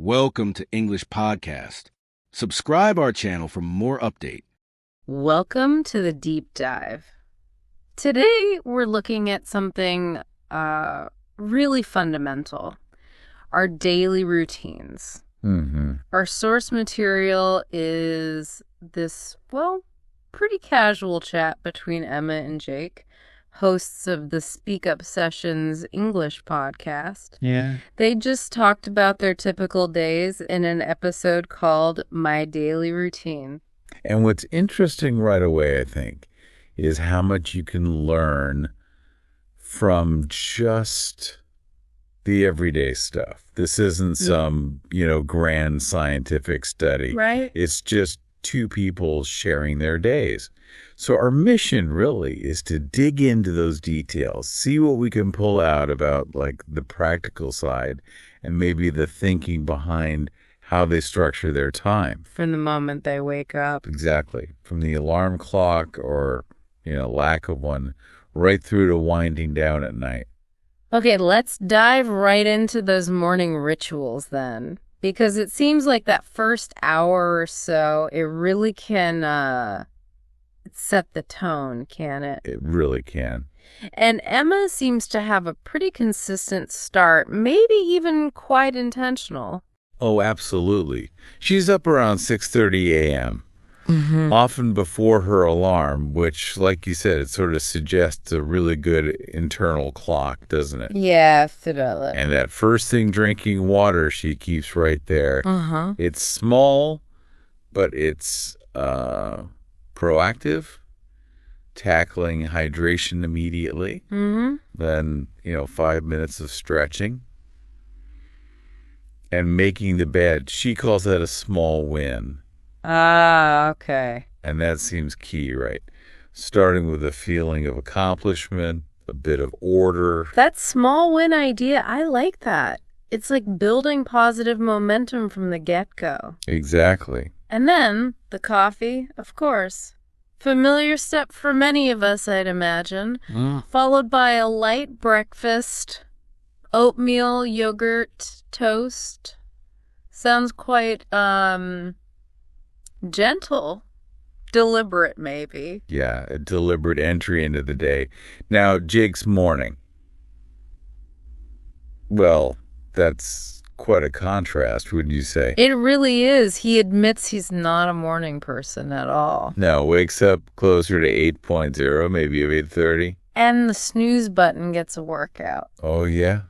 Welcome to English Podcast. Subscribe our channel for more update. Welcome to the deep dive. Today we're looking at something really fundamental, our daily routines. Our source material is this, pretty casual chat between Emma and Jake, hosts of the SpeakUp Sessions English podcast. Yeah. They just talked about their typical days in an episode called My Daily Routine. And what's interesting right away, I think, is how much you can learn from just the everyday stuff. This isn't some, grand scientific study. Right. It's just two people sharing their days. So our mission really is to dig into those details, see what we can pull out about like the practical side and maybe the thinking behind how they structure their time. From the moment they wake up. Exactly. From the alarm clock or, lack of one, right through to winding down at night. Okay, let's dive right into those morning rituals then. Because it seems like that first hour or so, it really can set the tone, can it? It really can. And Emma seems to have a pretty consistent start, maybe even quite intentional. Oh, absolutely. She's up around 6:30 a.m., often before her alarm, which, like you said, it sort of suggests a really good internal clock, doesn't it? Yeah, Fidela. And that first thing, drinking water, she keeps right there. It's small, but it's proactive, tackling hydration immediately. Then, 5 minutes of stretching. And making the bed. She calls that a small win. Ah, okay. And that seems key, right? Starting with a feeling of accomplishment, a bit of order. That small win idea, I like that. It's like building positive momentum from the get-go. Exactly. And then the coffee, of course. Familiar step for many of us, I'd imagine. Followed by a light breakfast, oatmeal, yogurt, toast. Sounds quite, gentle. Deliberate, maybe. Yeah, a deliberate entry into the day. Now, Jake's morning. Well, that's quite a contrast, wouldn't you say? It really is. He admits he's not a morning person at all. No, wakes up closer to 8.0, maybe of 8:30. And the snooze button gets a workout. Oh, yeah.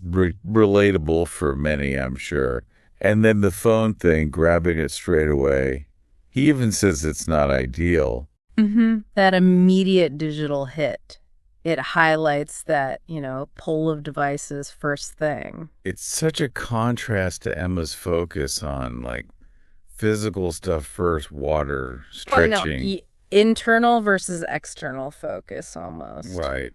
Relatable for many, I'm sure. And then the phone thing, grabbing it straight away. He even says it's not ideal. That immediate digital hit. It highlights that, pull of devices first thing. It's such a contrast to Emma's focus on, physical stuff first, water, stretching. No, internal versus external focus almost. Right.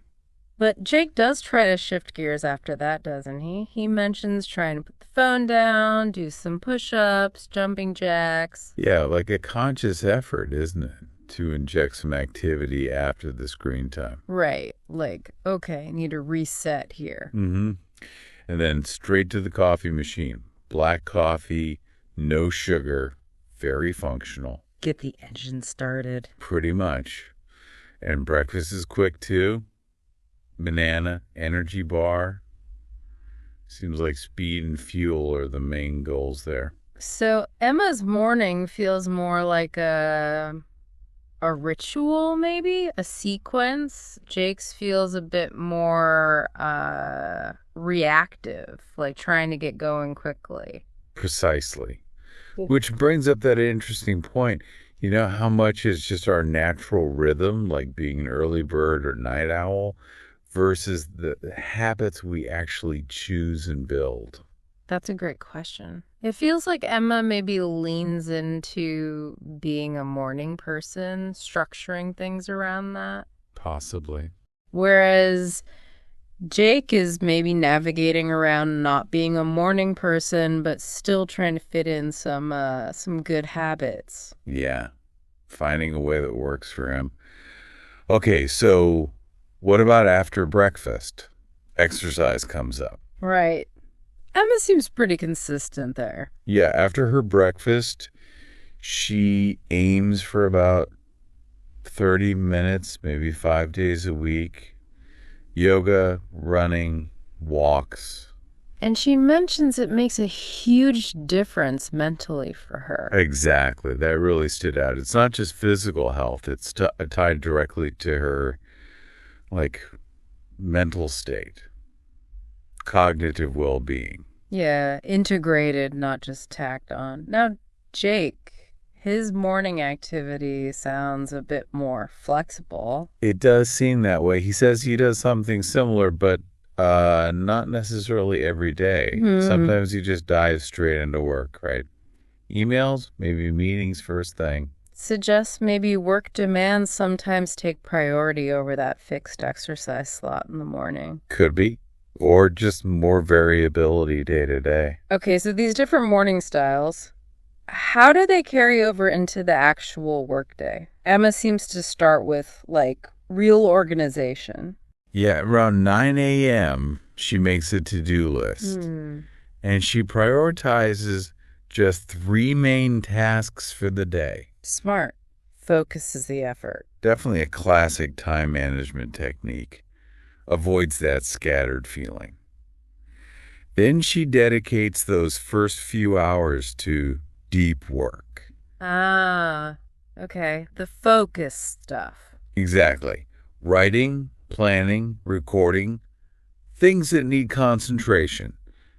But Jake does try to shift gears after that, doesn't he? He mentions trying to put the phone down, do some push-ups, jumping jacks. Yeah, like a conscious effort, isn't it? To inject some activity after the screen time. Right. Okay, I need to reset here. And then straight to the coffee machine. Black coffee, no sugar, very functional. Get the engine started. Pretty much. And breakfast is quick, too. Banana, energy bar. Seems like speed and fuel are the main goals there. So Emma's morning feels more like a ritual, maybe? A sequence. Jake's feels a bit more reactive, like trying to get going quickly. Precisely. Which brings up that interesting point. You know how much is just our natural rhythm, like being an early bird or night owl, versus the habits we actually choose and build? That's a great question. It feels like Emma maybe leans into being a morning person, structuring things around that. Possibly. Whereas Jake is maybe navigating around not being a morning person, but still trying to fit in some good habits. Yeah. Finding a way that works for him. Okay, so what about after breakfast? Exercise comes up. Right. Emma seems pretty consistent there. Yeah, after her breakfast, she aims for about 30 minutes, maybe 5 days a week. Yoga, running, walks. And she mentions it makes a huge difference mentally for her. Exactly. That really stood out. It's not just physical health. It's tied directly to her, mental state, cognitive well-being. Yeah, integrated, not just tacked on. Now, Jake, his morning activity sounds a bit more flexible. It does seem that way. He says he does something similar, but not necessarily every day. Sometimes he just dives straight into work, right? Emails, maybe meetings first thing. Suggests maybe work demands sometimes take priority over that fixed exercise slot in the morning. Could be. Or just more variability day to day. Okay, so these different morning styles, how do they carry over into the actual workday? Emma seems to start with, real organization. Yeah, around 9 a.m., she makes a to-do list. And she prioritizes just 3 main tasks for the day. Smart. Focuses the effort. Definitely a classic time management technique. Avoids that scattered feeling. Then she dedicates those first few hours to deep work. Ah, okay. The focus stuff. Exactly. Writing, planning, recording, things that need concentration,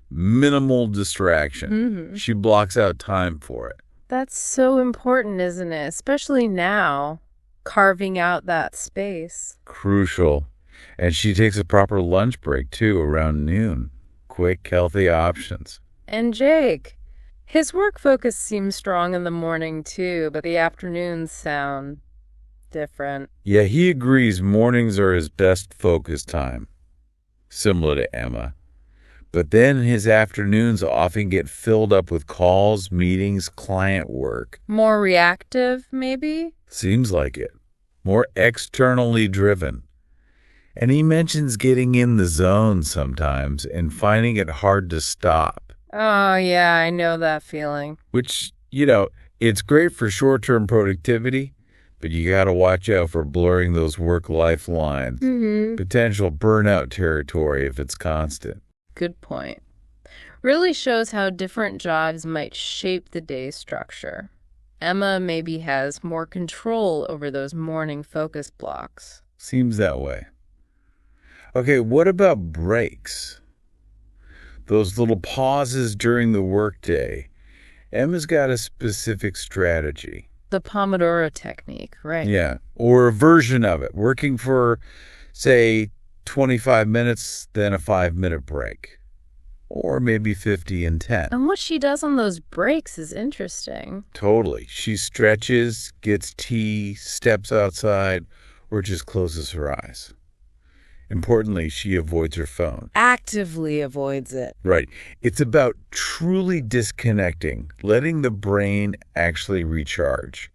minimal distraction. She blocks out time for it. That's so important, isn't it? Especially now, carving out that space. Crucial. And she takes a proper lunch break, too, around noon. Quick, healthy options. And Jake, his work focus seems strong in the morning, too, but the afternoons sound different. Yeah, he agrees mornings are his best focus time, similar to Emma. But then his afternoons often get filled up with calls, meetings, client work. More reactive, maybe? Seems like it. More externally driven. And he mentions getting in the zone sometimes and finding it hard to stop. Oh, yeah, I know that feeling. Which, it's great for short-term productivity, but you got to watch out for blurring those work-life lines. Potential burnout territory if it's constant. Good point. Really shows how different jobs might shape the day structure. Emma maybe has more control over those morning focus blocks. Seems that way. Okay, what about breaks? Those little pauses during the workday. Emma's got a specific strategy. The Pomodoro technique, right? Yeah, or a version of it, working for, say, 25 minutes, then a 5-minute break. Or maybe 50 and 10. And what she does on those breaks is interesting. Totally. She stretches, gets tea, steps outside, or just closes her eyes. Importantly, she avoids her phone. Actively avoids it. Right. It's about truly disconnecting, letting the brain actually recharge.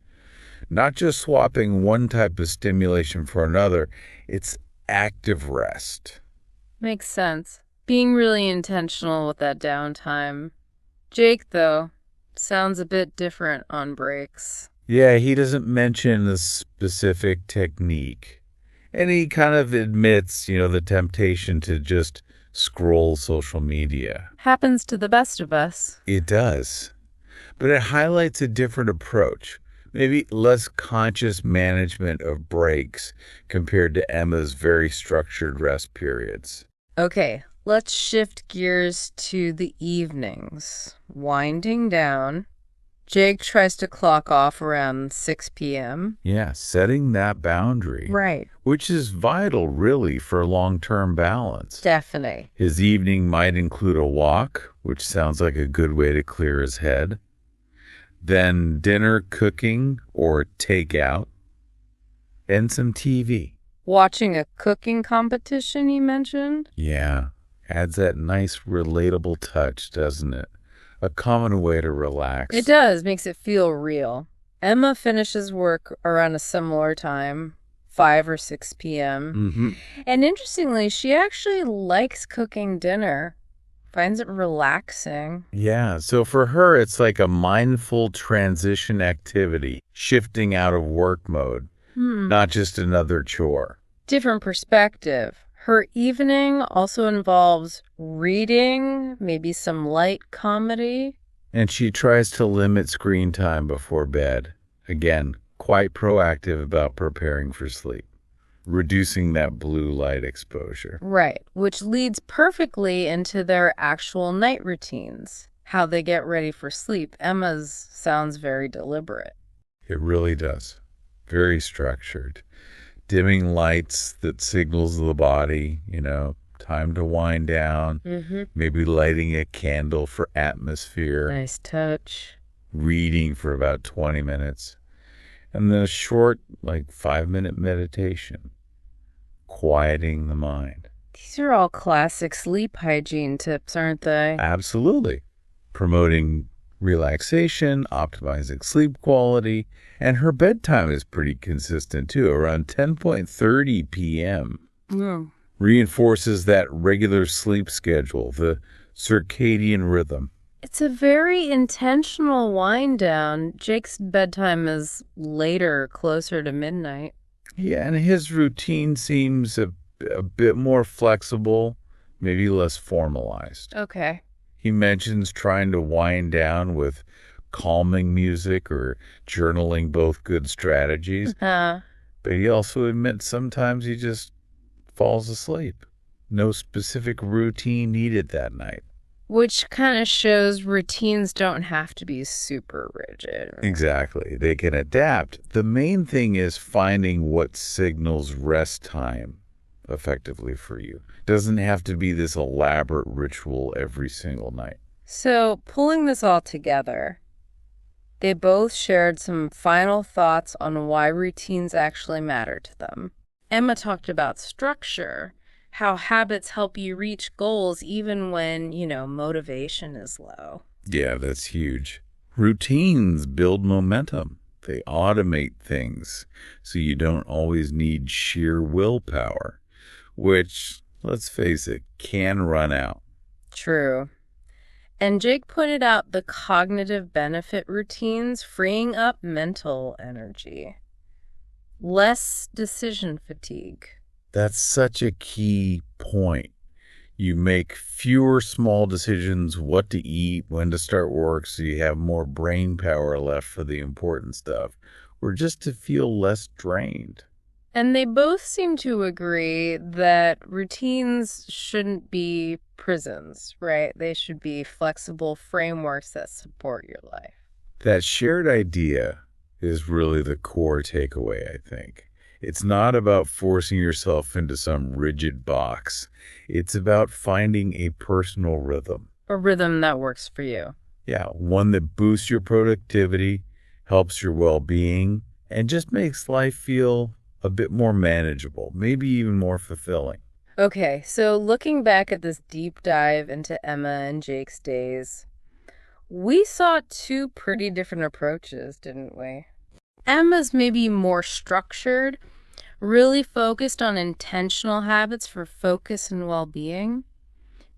Not just swapping one type of stimulation for another. It's active rest. Makes sense. Being really intentional with that downtime. Jake, though, sounds a bit different on breaks. Yeah, he doesn't mention a specific technique. And he kind of admits, the temptation to just scroll social media. Happens to the best of us. It does. But it highlights a different approach. Maybe less conscious management of breaks compared to Emma's very structured rest periods. Okay, let's shift gears to the evenings. Winding down. Jake tries to clock off around 6 p.m. Yeah, setting that boundary. Right. Which is vital, really, for long-term balance. Definitely. His evening might include a walk, which sounds like a good way to clear his head. Then dinner, cooking, or takeout. And some TV. Watching a cooking competition, you mentioned? Yeah. Adds that nice, relatable touch, doesn't it? A common way to relax. It does. Makes it feel real. Emma finishes work around a similar time, 5 or 6 p.m. And interestingly, she actually likes cooking dinner. Finds it relaxing. Yeah, so for her, it's like a mindful transition activity, shifting out of work mode, not just another chore. Different perspective. Her evening also involves reading, maybe some light comedy. And she tries to limit screen time before bed. Again, quite proactive about preparing for sleep, reducing that blue light exposure. Right, which leads perfectly into their actual night routines, how they get ready for sleep. Emma's sounds very deliberate. It really does. Very structured. Dimming lights that signals the body, time to wind down, maybe lighting a candle for atmosphere, Nice touch. reading for about 20 minutes, and then a short, 5-minute meditation, quieting the mind. These are all classic sleep hygiene tips, aren't they? Absolutely. Promoting relaxation, optimizing sleep quality, and her bedtime is pretty consistent too, around 10:30 p.m. Reinforces that regular sleep schedule, the circadian rhythm. It's a very intentional wind down. Jake's bedtime is later, closer to midnight. Yeah, and his routine seems a bit more flexible, maybe less formalized. Okay. He mentions trying to wind down with calming music or journaling, both good strategies. But he also admits sometimes he just falls asleep. No specific routine needed that night. Which kind of shows routines don't have to be super rigid. Exactly. They can adapt. The main thing is finding what signals rest time effectively for you. Doesn't have to be this elaborate ritual every single night. So, pulling this all together, they both shared some final thoughts on why routines actually matter to them. Emma talked about structure, how habits help you reach goals even when, motivation is low. Yeah, that's huge. Routines build momentum. They automate things so you don't always need sheer willpower, which, let's face it, can run out. True. And Jake pointed out the cognitive benefit routines freeing up mental energy. Less decision fatigue. That's such a key point. You make fewer small decisions, what to eat, when to start work, so you have more brain power left for the important stuff, or just to feel less drained. And they both seem to agree that routines shouldn't be prisons, right? They should be flexible frameworks that support your life. That shared idea is really the core takeaway, I think. It's not about forcing yourself into some rigid box. It's about finding a personal rhythm. A rhythm that works for you. Yeah, one that boosts your productivity, helps your well-being, and just makes life feel a bit more manageable, maybe even more fulfilling. Okay, so looking back at this deep dive into Emma and Jake's days, we saw two pretty different approaches, didn't we? Emma's maybe more structured, really focused on intentional habits for focus and well-being.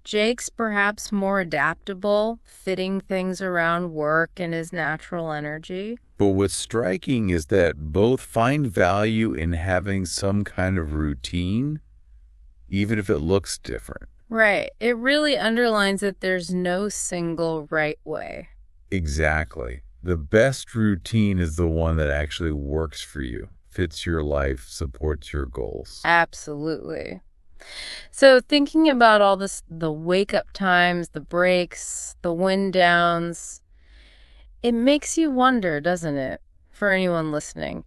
Jake's perhaps more adaptable, fitting things around work and his natural energy. But what's striking is that both find value in having some kind of routine, even if it looks different. Right. It really underlines that there's no single right way. Exactly. The best routine is the one that actually works for you, fits your life, supports your goals. Absolutely. So thinking about all this, the wake-up times, the breaks, the wind downs, it makes you wonder, doesn't it, for anyone listening,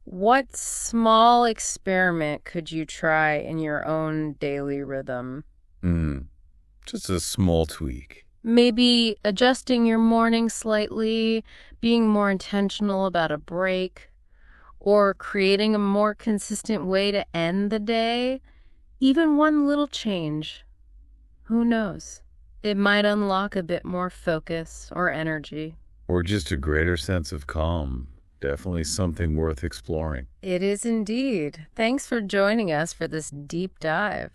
what small experiment could you try in your own daily rhythm? Just a small tweak. Maybe adjusting your morning slightly, being more intentional about a break, or creating a more consistent way to end the day. Even one little change. Who knows? It might unlock a bit more focus or energy. Or just a greater sense of calm. Definitely something worth exploring. It is indeed. Thanks for joining us for this deep dive.